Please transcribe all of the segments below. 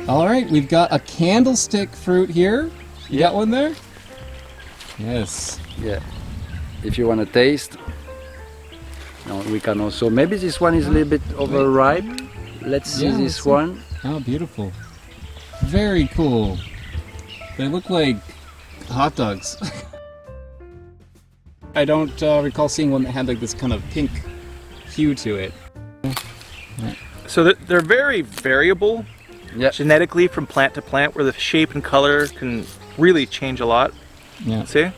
All right, we've got a candlestick fruit here. You got one there? Yes. Yeah. If you want to taste, no, we can also. Maybe this one is a little bit overripe. Let's see this one. Oh, beautiful. Very cool. They look like hot dogs. I don't recall seeing one that had like this kind of pink hue to it. So they're very variable genetically from plant to plant, where the shape and color can really change a lot. Yeah. See?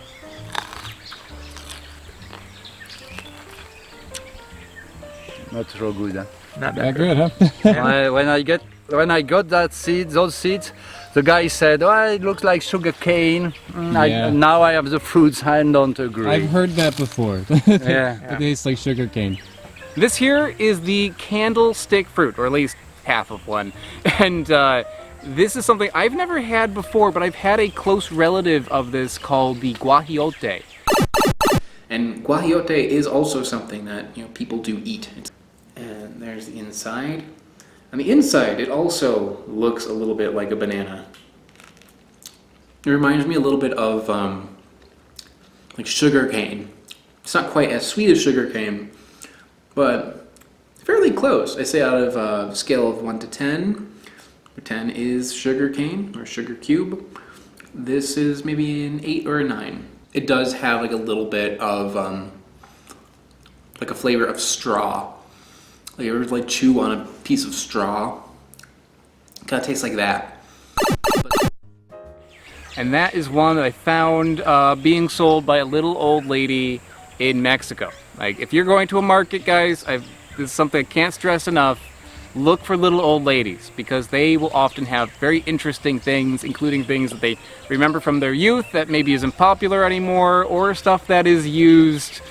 Not so good. Huh? Not That that good, huh? When I got those seeds, the guy said, "Oh, it looks like sugarcane." Now I have the fruits. I don't agree. I've heard that before. Yeah. It tastes like sugarcane. This here is the candlestick fruit, or at least half of one. And this is something I've never had before, but I've had a close relative of this called the guajillote. And guajillote is also something that people do eat. And there's the inside. On the inside, it also looks a little bit like a banana. It reminds me a little bit of like sugarcane. It's not quite as sweet as sugarcane, but fairly close. I say out of a scale of 1 to 10, where 10 is sugarcane or sugar cube. This is maybe an 8 or a 9. It does have like a little bit of like a flavor of straw. Like you ever like chew on a piece of straw? Kind of tastes like that. And that is one that I found being sold by a little old lady in Mexico. Like, if you're going to a market, guys, this is something I can't stress enough. Look for little old ladies, because they will often have very interesting things, including things that they remember from their youth that maybe isn't popular anymore, or stuff that is used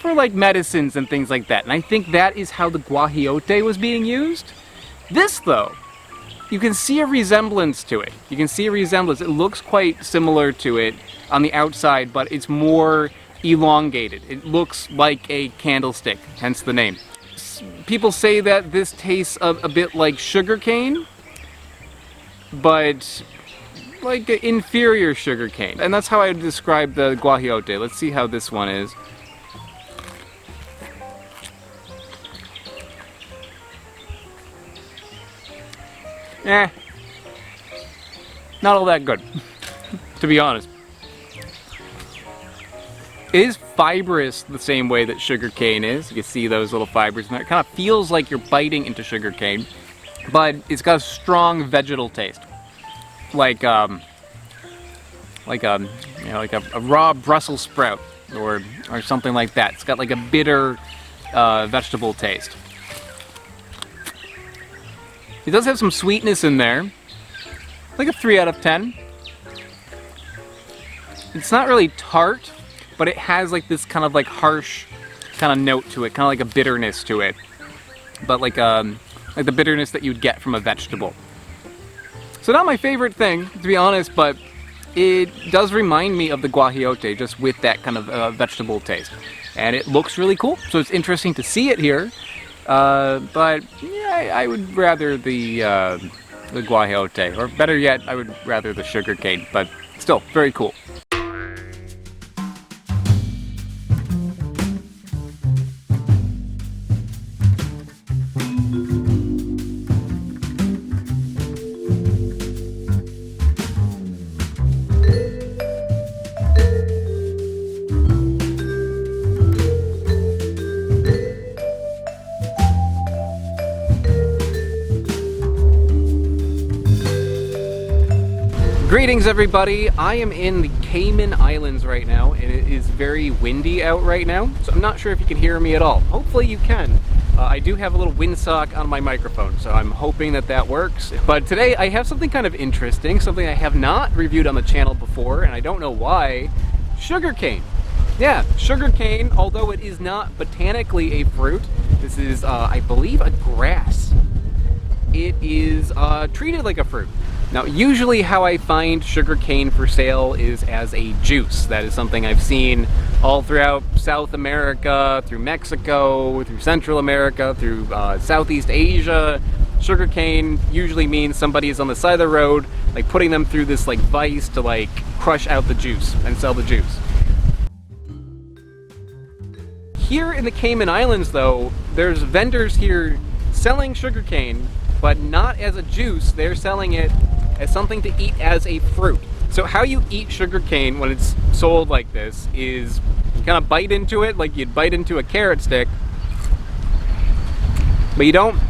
for like medicines and things like that. And I think that is how the guajillote was being used. This, though, you can see a resemblance to it. You can see a resemblance. It looks quite similar to it on the outside, but it's more elongated. It looks like a candlestick, hence the name. People say that this tastes a bit like sugarcane, but like inferior sugarcane. And that's how I would describe the guajillote. Let's see how this one is. Not all that good, to be honest. It is fibrous the same way that sugarcane is. You can see those little fibers in there. It kind of feels like you're biting into sugarcane, but it's got a strong vegetal taste, like a raw Brussels sprout or something like that. It's got like a bitter vegetable taste. It does have some sweetness in there, like a 3 out of 10. It's not really tart, but it has like this kind of like harsh kind of note to it, kind of like a bitterness to it, but like the bitterness that you'd get from a vegetable. So not my favorite thing, to be honest, but it does remind me of the guajillote, just with that kind of vegetable taste. And it looks really cool, so it's interesting to see it here. But yeah, I would rather the guajillote, or better yet, I would rather the sugarcane, but still, very cool. Greetings everybody, I am in the Cayman Islands right now, and it is very windy out right now, so I'm not sure if you can hear me at all. Hopefully you can. I do have a little windsock on my microphone, so I'm hoping that that works. But today I have something kind of interesting, something I have not reviewed on the channel before, and I don't know why. Sugarcane. Yeah, sugarcane, although it is not botanically a fruit, this is, I believe, a grass. It is treated like a fruit. Now, usually how I find sugarcane for sale is as a juice. That is something I've seen all throughout South America, through Mexico, through Central America, through Southeast Asia, sugarcane usually means somebody is on the side of the road, like putting them through this like vise to like crush out the juice and sell the juice. Here in the Cayman Islands though, there's vendors here selling sugarcane, but not as a juice. They're selling it as something to eat as a fruit. So how you eat sugarcane when it's sold like this is you kind of bite into it like you'd bite into a carrot stick, but you don't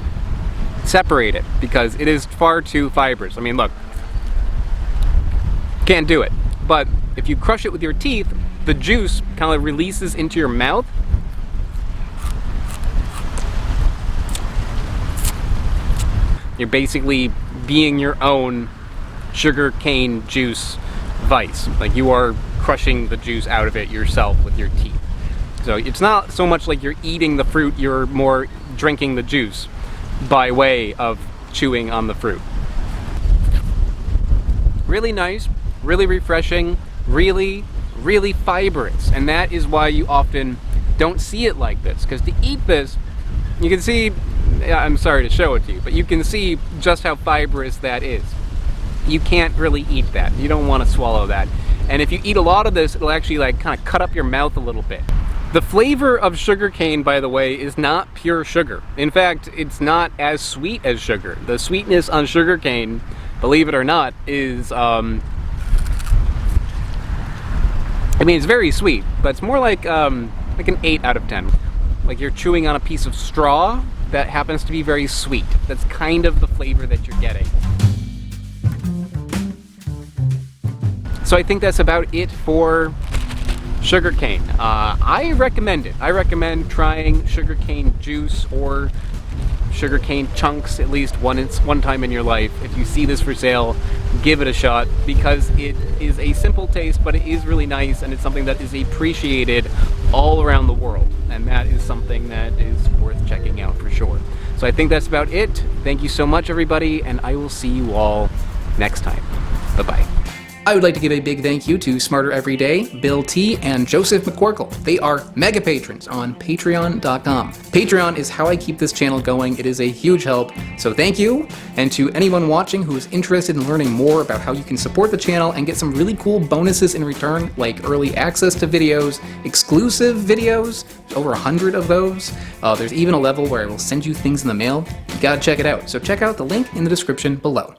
separate it because it is far too fibrous. I mean, look, can't do it. But if you crush it with your teeth, the juice kind of releases into your mouth. You're basically being your own sugarcane juice vice. Like you are crushing the juice out of it yourself with your teeth. So it's not so much like you're eating the fruit, you're more drinking the juice by way of chewing on the fruit. Really nice, really refreshing, really fibrous. And that is why you often don't see it like this. Because to eat this, you can see, I'm sorry to show it to you, but you can see just how fibrous that is. You can't really eat that. You don't want to swallow that. And if you eat a lot of this, it'll actually like kind of cut up your mouth a little bit. The flavor of sugarcane, by the way, is not pure sugar. In fact, it's not as sweet as sugar. The sweetness on sugarcane, believe it or not, is, I mean, it's very sweet, but it's more like an 8 out of 10. Like you're chewing on a piece of straw that happens to be very sweet. That's kind of the flavor that you're getting. So I think that's about it for sugarcane. I recommend it. I recommend trying sugarcane juice or sugarcane chunks at least one time in your life. If you see this for sale, give it a shot because it is a simple taste, but it is really nice and it's something that is appreciated all around the world. And that is something that is worth checking out for sure. So I think that's about it. Thank you so much, everybody, and I will see you all next time. Bye-bye. I would like to give a big thank you to Smarter Everyday, Bill T, and Joseph McCorkle. They are mega patrons on patreon.com. Patreon is how I keep this channel going. It is a huge help, so thank you. And to anyone watching who is interested in learning more about how you can support the channel and get some really cool bonuses in return, like early access to videos, exclusive videos, over 100 of those. There's even a level where I will send you things in the mail. You gotta check it out. So check out the link in the description below.